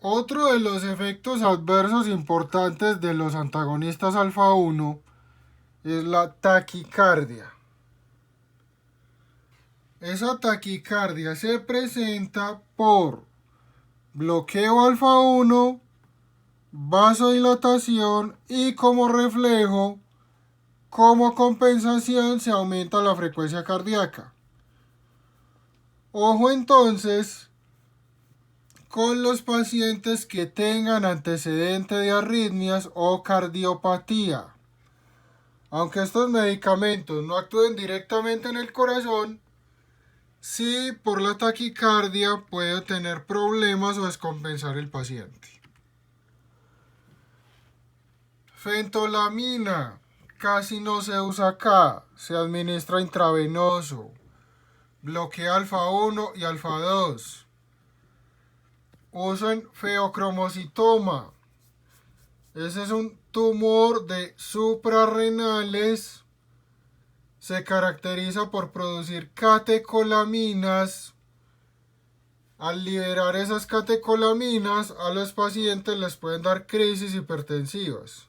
Otro de los efectos adversos importantes de los antagonistas alfa 1 es la taquicardia. Esa taquicardia se presenta por bloqueo alfa 1, vasodilatación y como reflejo, como compensación, se aumenta la frecuencia cardíaca. Ojo entonces con los pacientes que tengan antecedente de arritmias o cardiopatía. Aunque estos medicamentos no actúen directamente en el corazón, sí por la taquicardia puede tener problemas o descompensar el paciente. Fentolamina casi no se usa acá, se administra intravenoso, bloquea alfa 1 y alfa 2. Uso en feocromocitoma. Ese es un tumor de suprarrenales. Se caracteriza por producir catecolaminas. Al liberar esas catecolaminas, a los pacientes les pueden dar crisis hipertensivas.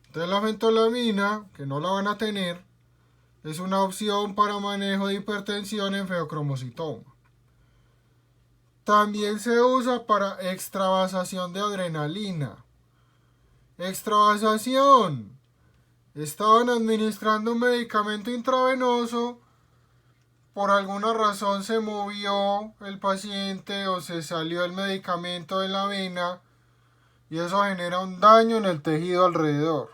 Entonces la fentolamina, que no la van a tener, es una opción para manejo de hipertensión en feocromocitoma. También se usa para extravasación de adrenalina. Extravasación. Estaban administrando un medicamento intravenoso, por alguna razón se movió el paciente o se salió el medicamento de la vena y eso genera un daño en el tejido alrededor.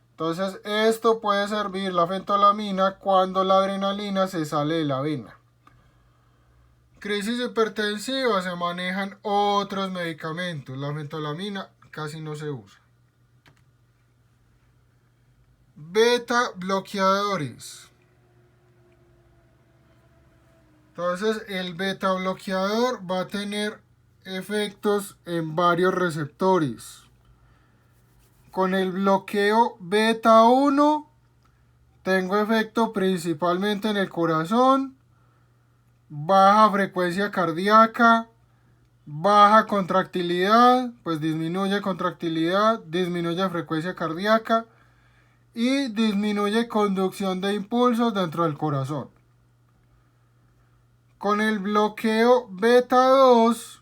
Entonces esto puede servir la fentolamina cuando la adrenalina se sale de la vena. Crisis hipertensiva se manejan otros medicamentos. La fentolamina casi no se usa. Beta bloqueadores. Entonces el beta bloqueador va a tener efectos en varios receptores. Con el bloqueo beta 1 tengo efecto principalmente en el corazón, baja frecuencia cardíaca, baja contractilidad, pues disminuye contractilidad, disminuye frecuencia cardíaca y disminuye conducción de impulsos dentro del corazón. Con el bloqueo beta 2,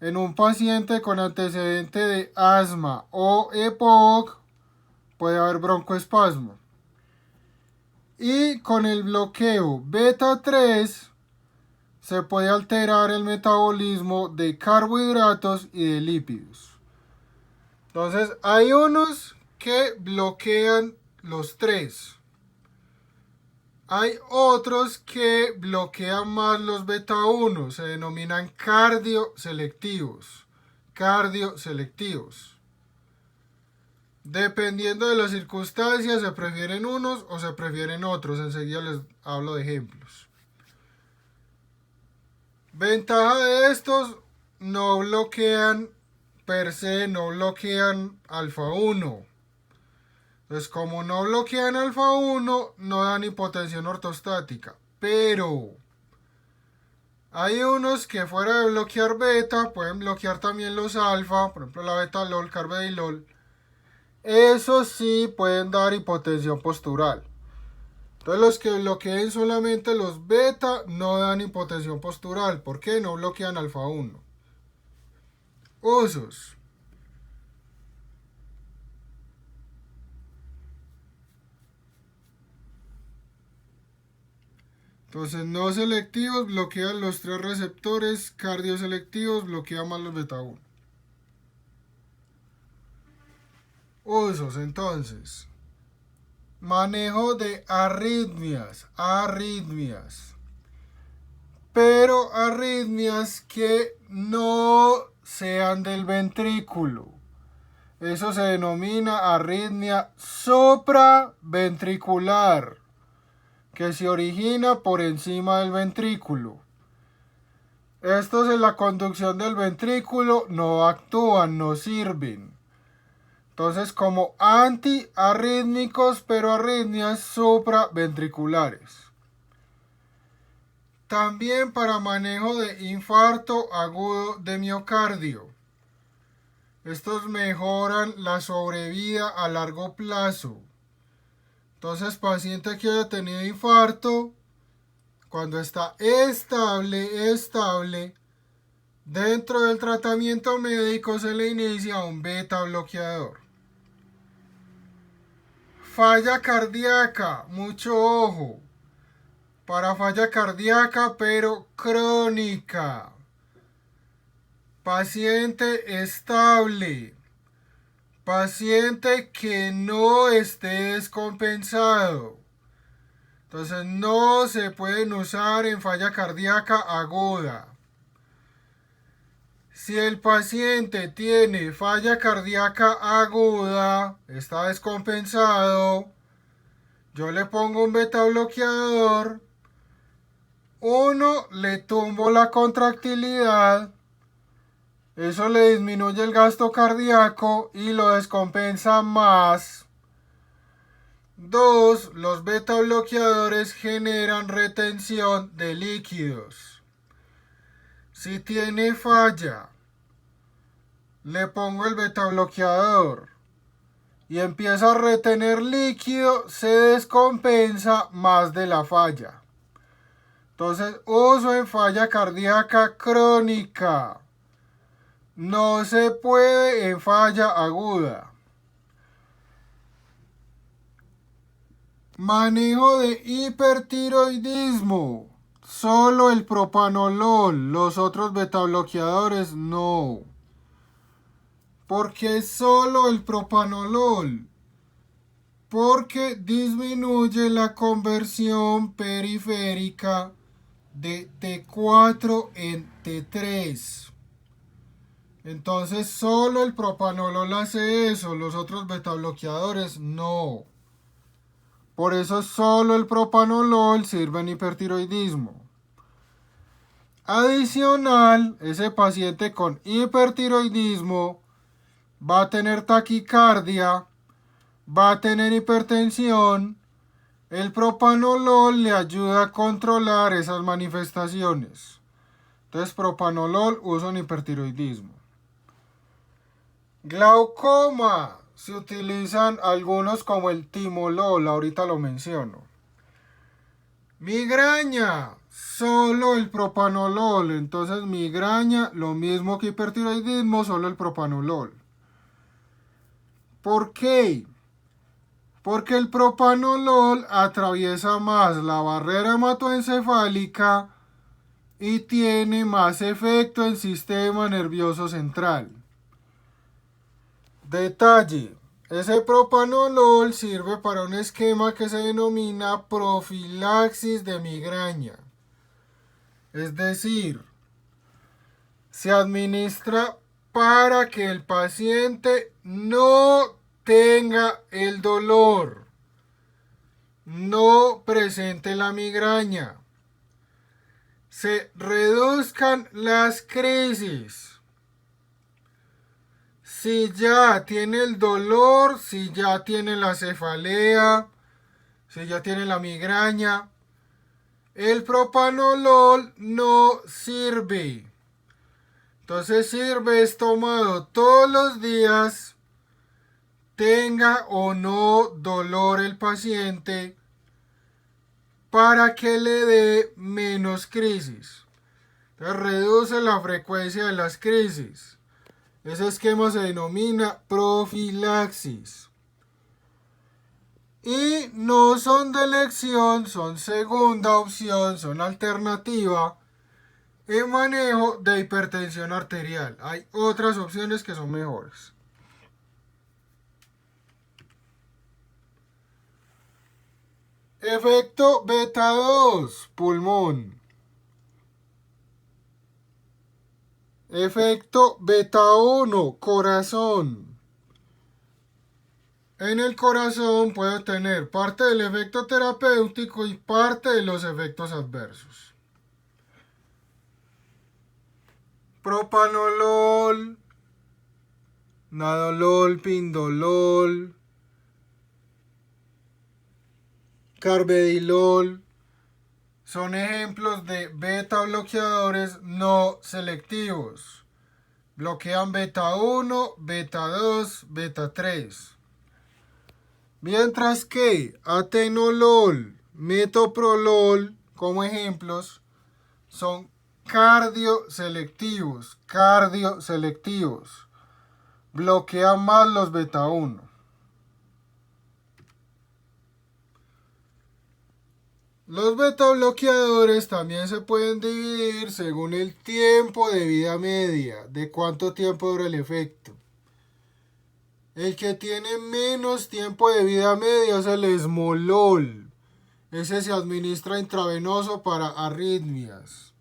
en un paciente con antecedente de asma o EPOC, puede haber broncoespasmo. Y con el bloqueo beta 3, se puede alterar el metabolismo de carbohidratos y de lípidos. Entonces, hay unos que bloquean los tres. Hay otros que bloquean más los beta 1, se denominan cardioselectivos. Cardioselectivos. Dependiendo de las circunstancias, se prefieren unos o se prefieren otros. Enseguida les hablo de ejemplos. Ventaja de estos, no bloquean per se, no bloquean alfa 1. Entonces, como no bloquean alfa 1, no dan hipotensión ortostática. Pero hay unos que fuera de bloquear beta, pueden bloquear también los alfa, por ejemplo la betalol, carvedilol. Esos sí pueden dar hipotensión postural. Entonces los que bloqueen solamente los beta no dan hipotensión postural. ¿Por qué? No bloquean alfa 1. Usos. Entonces no selectivos bloquean los tres receptores, cardioselectivos bloquean más los beta 1. Usos entonces. Manejo de arritmias. Pero arritmias que no sean del ventrículo. Eso se denomina arritmia supraventricular, que se origina por encima del ventrículo. Estos en la conducción del ventrículo no actúan, no sirven. Entonces, como antiarrítmicos, pero arritmias supraventriculares. También para manejo de infarto agudo de miocardio. Estos mejoran la sobrevida a largo plazo. Entonces, paciente que haya tenido infarto, cuando está estable, dentro del tratamiento médico se le inicia un beta bloqueador. Falla cardíaca, mucho ojo. Para falla cardíaca, pero crónica. Paciente estable. Paciente que no esté descompensado. Entonces no se pueden usar en falla cardíaca aguda. Si el paciente tiene falla cardíaca aguda, está descompensado, yo le pongo un beta bloqueador. Uno, le tumbo la contractilidad. Eso le disminuye el gasto cardíaco y lo descompensa más. 2. Los beta bloqueadores generan retención de líquidos. Si tiene falla, le pongo el beta bloqueador y empieza a retener líquido, se descompensa más de la falla. Entonces, uso en falla cardíaca crónica. No se puede en falla aguda. Manejo de hipertiroidismo. Solo el propanolol. Los otros betabloqueadores no. ¿Por qué solo el propanolol? Porque disminuye la conversión periférica de T4 en T3. Entonces solo el propanolol hace eso, los otros betabloqueadores no. Por eso solo el propanolol sirve en hipertiroidismo. Adicional, ese paciente con hipertiroidismo va a tener taquicardia, va a tener hipertensión. El propanolol le ayuda a controlar esas manifestaciones. Entonces, propanolol uso en hipertiroidismo. Glaucoma. Se utilizan algunos como el timolol, ahorita lo menciono. Migraña, solo el propanolol. Entonces, migraña, lo mismo que hipertiroidismo, solo el propanolol. ¿Por qué? Porque el propanolol atraviesa más la barrera hematoencefálica y tiene más efecto en el sistema nervioso central. Detalle: ese propanolol sirve para un esquema que se denomina profilaxis de migraña. Es decir, se administra para que el paciente no tenga el dolor, no presente la migraña, se reduzcan las crisis. Si ya tiene el dolor, si ya tiene la cefalea, si ya tiene la migraña, el propanolol no sirve. Entonces sirve es tomado todos los días, tenga o no dolor el paciente, para que le dé menos crisis. Entonces reduce la frecuencia de las crisis. Ese esquema se denomina profilaxis. Y no son de elección, son segunda opción, son alternativa en manejo de hipertensión arterial. Hay otras opciones que son mejores. Efecto beta 2, pulmón. Efecto beta 1, corazón. En el corazón puede tener parte del efecto terapéutico y parte de los efectos adversos. Propanolol, nadolol, pindolol, carvedilol son ejemplos de beta bloqueadores no selectivos. Bloquean beta 1, beta 2, beta 3. Mientras que atenolol, metoprolol, como ejemplos, son cardioselectivos. Bloquean más los beta 1. Los beta bloqueadores también se pueden dividir según el tiempo de vida media, de cuánto tiempo dura el efecto. El que tiene menos tiempo de vida media es el esmolol. Ese se administra intravenoso para arritmias.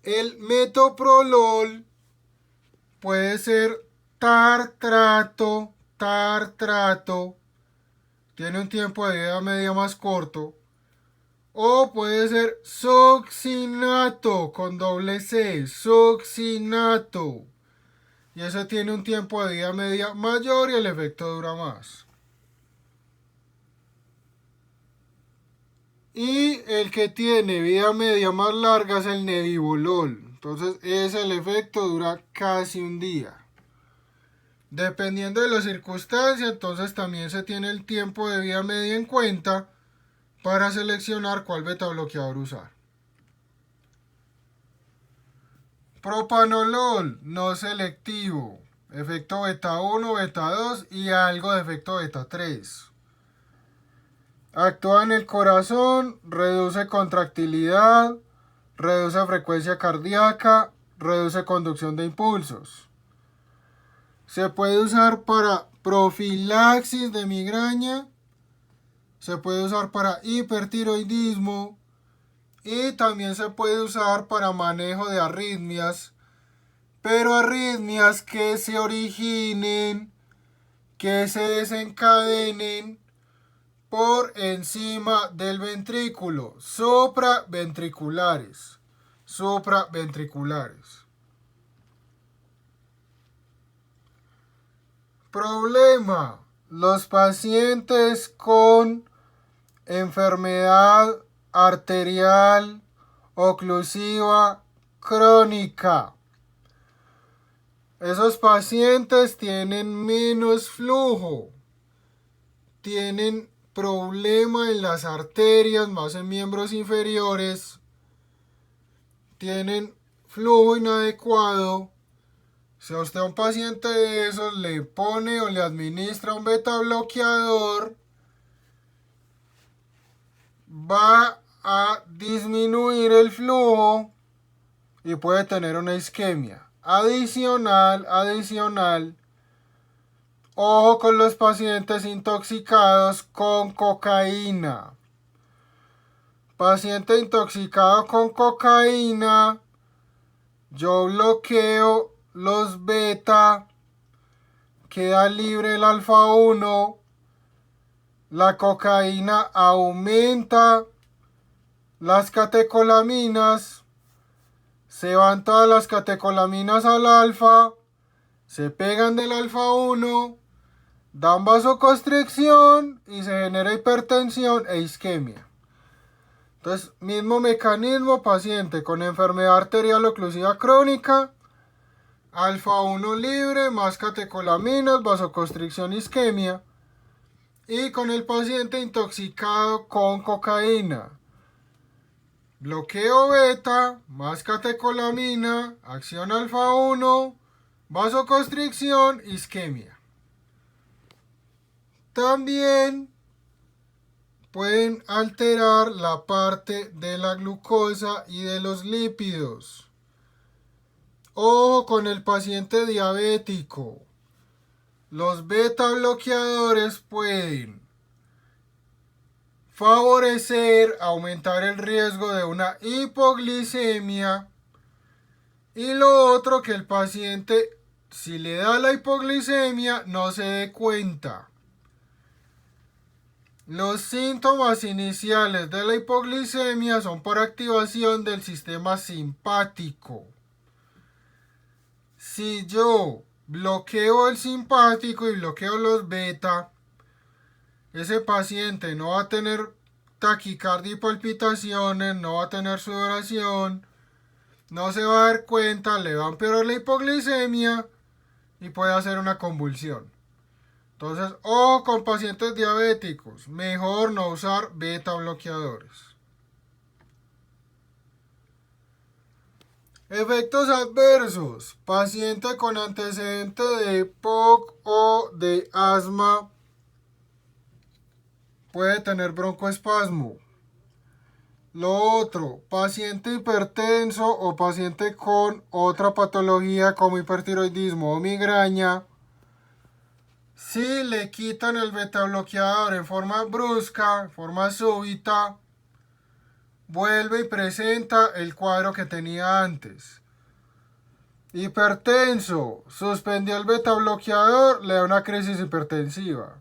El metoprolol puede ser tartrato. Tiene un tiempo de vida media más corto. O puede ser succinato con doble C, succinato. Y ese tiene un tiempo de vida media mayor y el efecto dura más. Y el que tiene vida media más larga es el nebivolol. Entonces el efecto dura casi un día. Dependiendo de las circunstancias, entonces también se tiene el tiempo de vida media en cuenta para seleccionar cuál beta bloqueador usar. Propanolol, no selectivo. Efecto beta 1, beta 2 y algo de efecto beta 3. Actúa en el corazón, reduce contractilidad, reduce frecuencia cardíaca, reduce conducción de impulsos. Se puede usar para profilaxis de migraña, se puede usar para hipertiroidismo y también se puede usar para manejo de arritmias, pero arritmias que se originen, que se desencadenen por encima del ventrículo, supraventriculares. Problema: los pacientes con enfermedad arterial oclusiva crónica. Esos pacientes tienen menos flujo, tienen problema en las arterias, más en miembros inferiores, tienen flujo inadecuado. Si a usted a un paciente de esos le pone o le administra un beta bloqueador, va a disminuir el flujo y puede tener una isquemia. Adicional, ojo con los pacientes intoxicados con cocaína. Paciente intoxicado con cocaína, yo bloqueo los beta, queda libre el alfa 1, la cocaína aumenta las catecolaminas, se van todas las catecolaminas al alfa, se pegan del alfa 1, dan vasoconstricción y se genera hipertensión e isquemia. Entonces, mismo mecanismo, paciente con enfermedad arterial oclusiva crónica, alfa 1 libre, más catecolaminas, vasoconstricción, isquemia. Y con el paciente intoxicado con cocaína, bloqueo beta, más catecolamina, acción alfa 1, vasoconstricción, isquemia. También pueden alterar la parte de la glucosa y de los lípidos. Ojo con el paciente diabético. Los beta bloqueadores pueden favorecer, aumentar el riesgo de una hipoglicemia. Y lo otro, que el paciente, si le da la hipoglicemia, no se dé cuenta. Los síntomas iniciales de la hipoglicemia son por activación del sistema simpático. Si yo bloqueo el simpático y bloqueo los beta, ese paciente no va a tener taquicardia y palpitaciones, no va a tener sudoración, no se va a dar cuenta, le va a empeorar la hipoglicemia y puede hacer una convulsión. Entonces, o con pacientes diabéticos, mejor no usar beta bloqueadores. Efectos adversos. Paciente con antecedente de POC o de asma puede tener broncoespasmo. Lo otro, paciente hipertenso o paciente con otra patología como hipertiroidismo o migraña, si le quitan el beta bloqueador en forma brusca, en forma súbita, vuelve y presenta el cuadro que tenía antes. Hipertenso, suspendió el beta bloqueador, le da una crisis hipertensiva.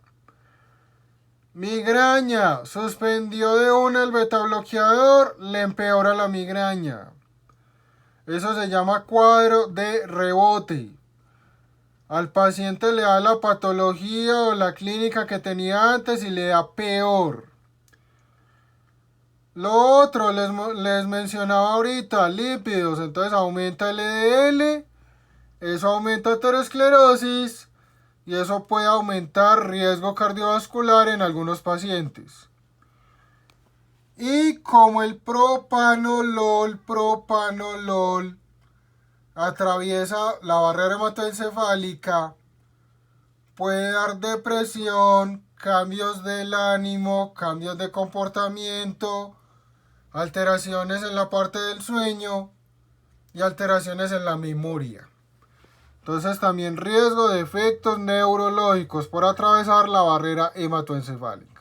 Migraña, suspendió de una el beta bloqueador, le empeora la migraña. Eso se llama cuadro de rebote. Al paciente le da la patología o la clínica que tenía antes y le da peor. Lo otro, les mencionaba ahorita, lípidos, entonces aumenta el LDL, eso aumenta aterosclerosis y eso puede aumentar riesgo cardiovascular en algunos pacientes. Y como el propanolol atraviesa la barrera hematoencefálica, puede dar depresión, cambios del ánimo, cambios de comportamiento, alteraciones en la parte del sueño y alteraciones en la memoria. Entonces también riesgo de efectos neurológicos por atravesar la barrera hematoencefálica.